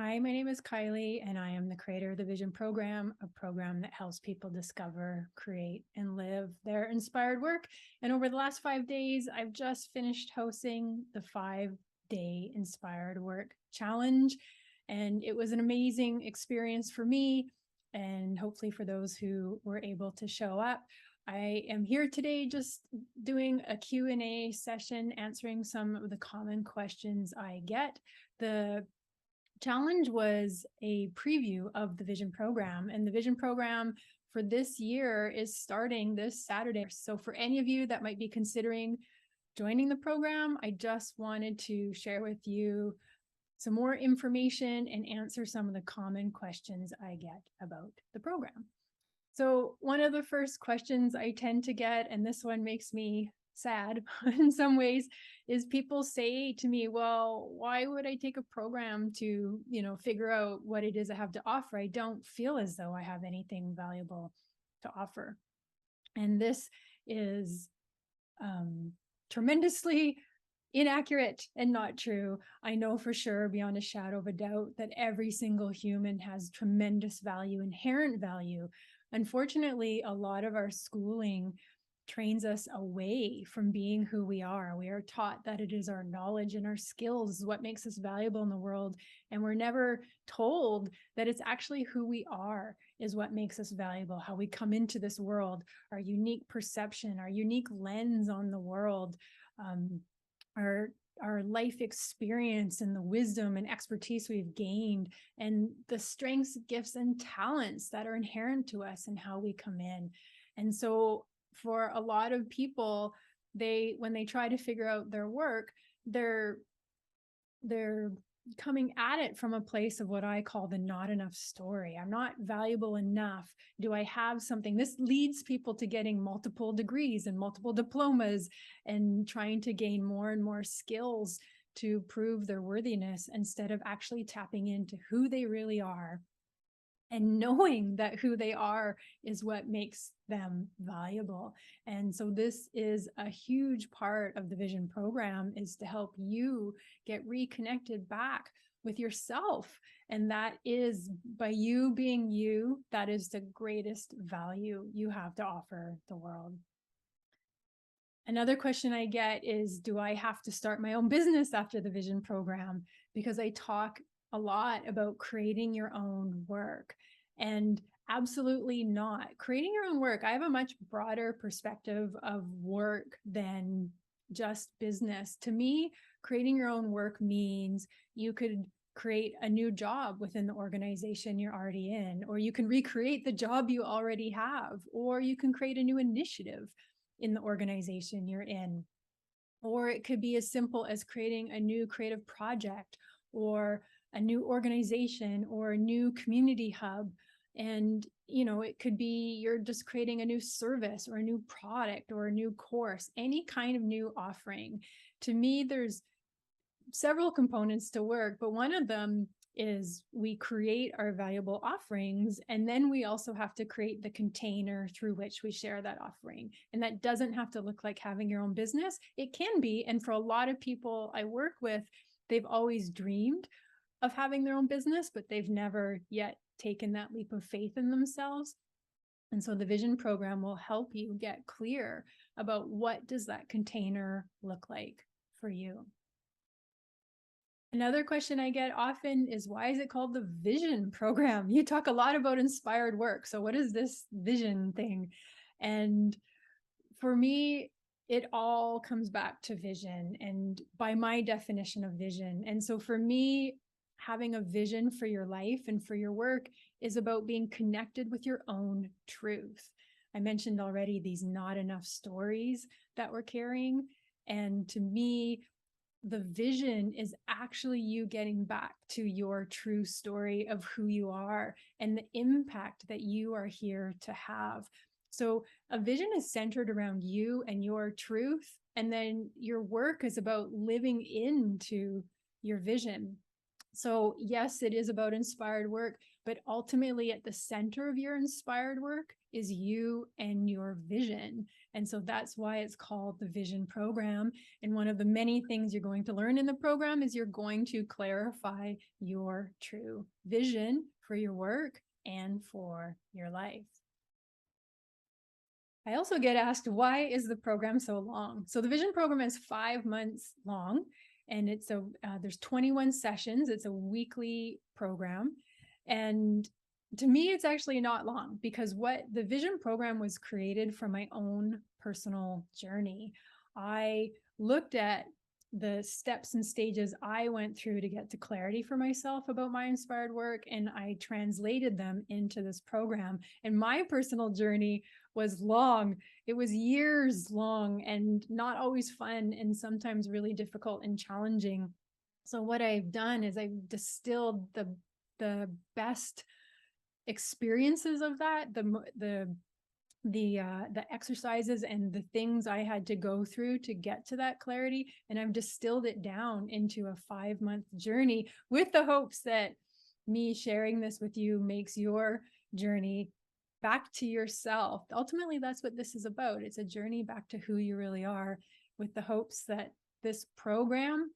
Hi, my name is Kylie, and I am the creator of the Vision Program, a program that helps people discover, create, and live their inspired work. And over the last 5 days, I've just finished hosting the 5-day Inspired Work Challenge. And it was an amazing experience for me, and hopefully for those who were able to show up. I am here today just doing a Q&A session, answering some of the common questions I get. The challenge was a preview of the Vision Program, and the Vision Program for this year is starting this Saturday. So for any of you that might be considering joining the program, I just wanted to share with you some more information and answer some of the common questions I get about the program. So one of the first questions I tend to get, and this one makes me sad in some ways, is people say to me, well, why would I take a program to, figure out what it is I have to offer? I don't feel as though I have anything valuable to offer. And this is tremendously inaccurate and not true. I know for sure, beyond a shadow of a doubt, that every single human has tremendous value, inherent value. Unfortunately, a lot of our schooling trains us away from being who we are. We are taught that it is our knowledge and our skills what makes us valuable in the world. And we're never told that it's actually who we are is what makes us valuable, how we come into this world, our unique perception, our unique lens on the world, um, our life experience and the wisdom and expertise we've gained, and the strengths, gifts, and talents that are inherent to us and how we come in. And so for a lot of people, when they try to figure out their work, they're coming at it from a place of what I call the not enough story. I'm not valuable enough. Do I have something? This leads people to getting multiple degrees and multiple diplomas and trying to gain more and more skills to prove their worthiness instead of actually tapping into who they really are and knowing that who they are is what makes them valuable. And so this is a huge part of the Vision Program, is to help you get reconnected back with yourself. And that is, by you being you, that is the greatest value you have to offer the world. Another question I get is, do I have to start my own business after the Vision Program? Because I talk a lot about creating your own work. And absolutely not. Creating your own work, I have a much broader perspective of work than just business. To me, creating your own work means you could create a new job within the organization you're already in, or you can recreate the job you already have, or you can create a new initiative in the organization you're in. Or it could be as simple as creating a new creative project or a new organization or a new community hub. And, it could be you're just creating a new service or a new product or a new course, any kind of new offering. To me, there's several components to work, but one of them is we create our valuable offerings, and then we also have to create the container through which we share that offering. And that doesn't have to look like having your own business. It can be. And for a lot of people I work with, they've always dreamed of having their own business, but they've never yet taken that leap of faith in themselves. And so the Vision Program will help you get clear about what does that container look like for you. Another question I get often is, why is it called the Vision Program? You talk a lot about inspired work. So what is this vision thing? And for me, it all comes back to vision, and by my definition of vision. And so for me, having a vision for your life and for your work is about being connected with your own truth. I mentioned already these not enough stories that we're carrying. And to me, the vision is actually you getting back to your true story of who you are and the impact that you are here to have. So a vision is centered around you and your truth, and then your work is about living into your vision. So yes, it is about inspired work, but ultimately at the center of your inspired work is you and your vision. And so that's why it's called the Vision Program. And one of the many things you're going to learn in the program is you're going to clarify your true vision for your work and for your life. I also get asked, why is the program so long? So the Vision Program is 5 months long, and there's 21 sessions. It's a weekly program. And to me, it's actually not long, because what the Vision Program was created from my own personal journey. I looked at the steps and stages I went through to get to clarity for myself about my inspired work, and I translated them into this program. And my personal journey was long. It was years long and not always fun, and sometimes really difficult and challenging. So what I've done is I've distilled the best experiences of that, the exercises and the things I had to go through to get to that clarity, and I've distilled it down into a 5-month journey, with the hopes that me sharing this with you makes your journey back to yourself. Ultimately, that's what this is about. It's a journey back to who you really are, with the hopes that this program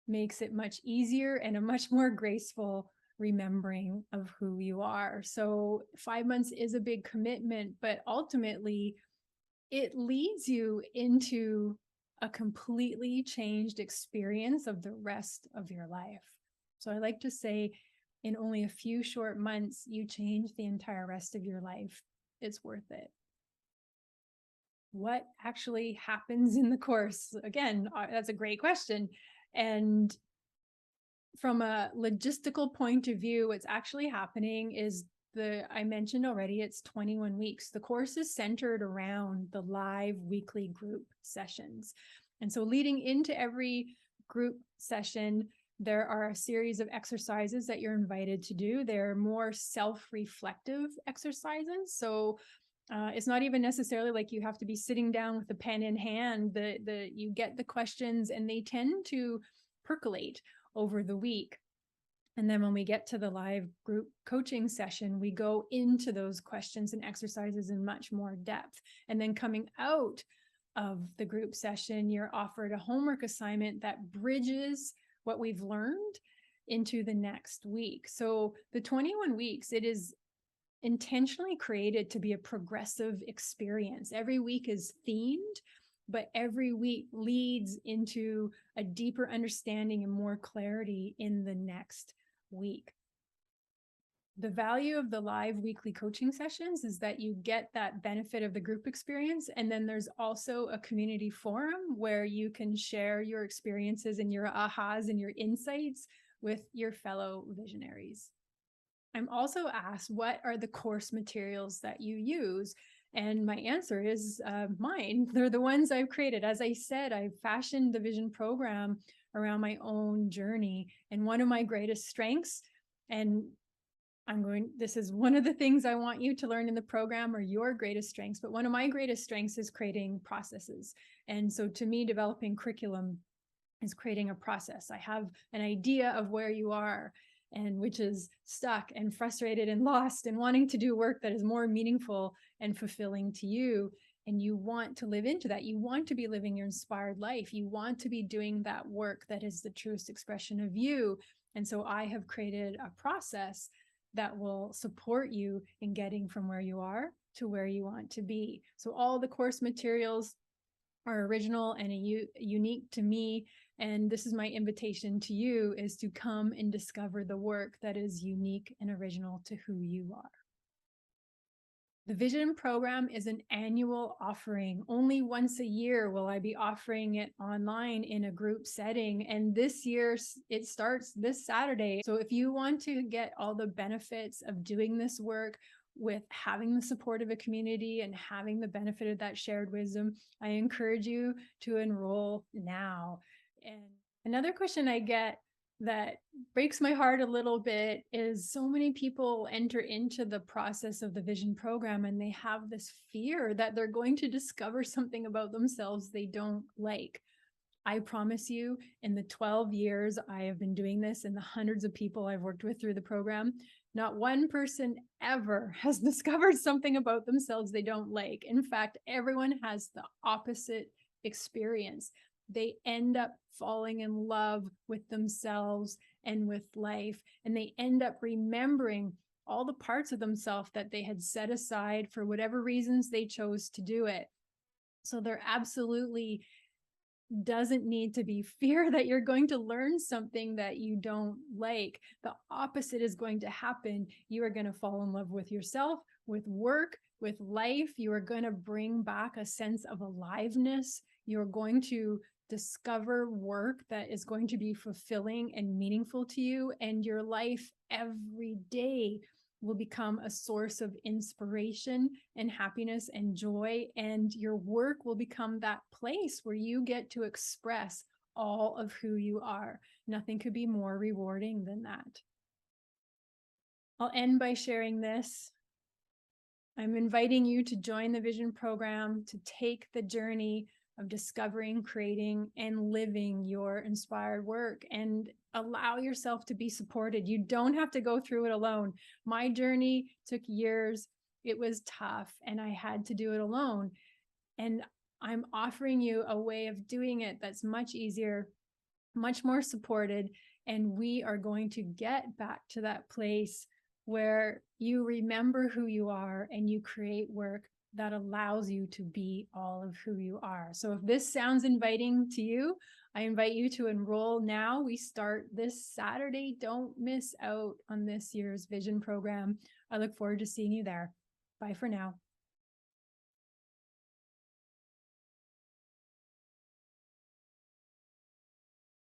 makes it much easier and a much more graceful remembering of who you are. So 5 months is a big commitment, but ultimately it leads you into a completely changed experience of the rest of your life. So I like to say, in only a few short months, you change the entire rest of your life. It's worth it. What actually happens in the course? Again, that's a great question. And from a logistical point of view, what's actually happening is I mentioned already, it's 21 weeks. The course is centered around the live weekly group sessions. And so leading into every group session, there are a series of exercises that you're invited to do. They're more self-reflective exercises. So it's not even necessarily like you have to be sitting down with a pen in hand. You get the questions, and they tend to percolate over the week. And then when we get to the live group coaching session, we go into those questions and exercises in much more depth. And then coming out of the group session, you're offered a homework assignment that bridges what we've learned into the next week. So the 21 weeks, it is intentionally created to be a progressive experience. Every week is themed, but every week leads into a deeper understanding and more clarity in the next week. The value of the live weekly coaching sessions is that you get that benefit of the group experience. And then there's also a community forum where you can share your experiences and your ahas and your insights with your fellow visionaries. I'm also asked, what are the course materials that you use? And my answer is mine. They're the ones I've created. As I said, I've fashioned the Vision Program around my own journey. And one of my greatest strengths, and this is one of the things I want you to learn in the program, or your greatest strengths, but one of my greatest strengths is creating processes. And so to me, developing curriculum is creating a process. I have an idea of where you are, and which is stuck and frustrated and lost and wanting to do work that is more meaningful and fulfilling to you. And you want to live into that. You want to be living your inspired life. You want to be doing that work that is the truest expression of you. And so I have created a process that will support you in getting from where you are to where you want to be. So all the course materials are original and unique to me. And this is my invitation to you, is to come and discover the work that is unique and original to who you are. The Vision Program is an annual offering. Only once a year will I be offering it online in a group setting. And this year it starts this Saturday. So if you want to get all the benefits of doing this work, with having the support of a community and having the benefit of that shared wisdom, I encourage you to enroll now. And another question I get that breaks my heart a little bit is, so many people enter into the process of the Vision Program and they have this fear that they're going to discover something about themselves they don't like. I promise you, in the 12 years I have been doing this and the hundreds of people I've worked with through the program, not one person ever has discovered something about themselves they don't like. In fact, everyone has the opposite experience. They end up falling in love with themselves and with life, and they end up remembering all the parts of themselves that they had set aside for whatever reasons they chose to do it. So there absolutely doesn't need to be fear that you're going to learn something that you don't like. The opposite is going to happen. You are going to fall in love with yourself, with work, with life. You are going to bring back a sense of aliveness. You're going to discover work that is going to be fulfilling and meaningful to you, and your life every day will become a source of inspiration and happiness and joy. And your work will become that place where you get to express all of who you are. Nothing could be more rewarding than that. I'll end by sharing this. I'm inviting you to join the Vision program, to take the journey of discovering, creating, and living your inspired work, and allow yourself to be supported. You don't have to go through it alone. My journey took years. It was tough, and I had to do it alone. And I'm offering you a way of doing it that's much easier, much more supported, and we are going to get back to that place where you remember who you are and you create work that allows you to be all of who you are. So if this sounds inviting to you, I invite you to enroll now. We start this Saturday. Don't miss out on this year's Vision program. I look forward to seeing you there. Bye for now.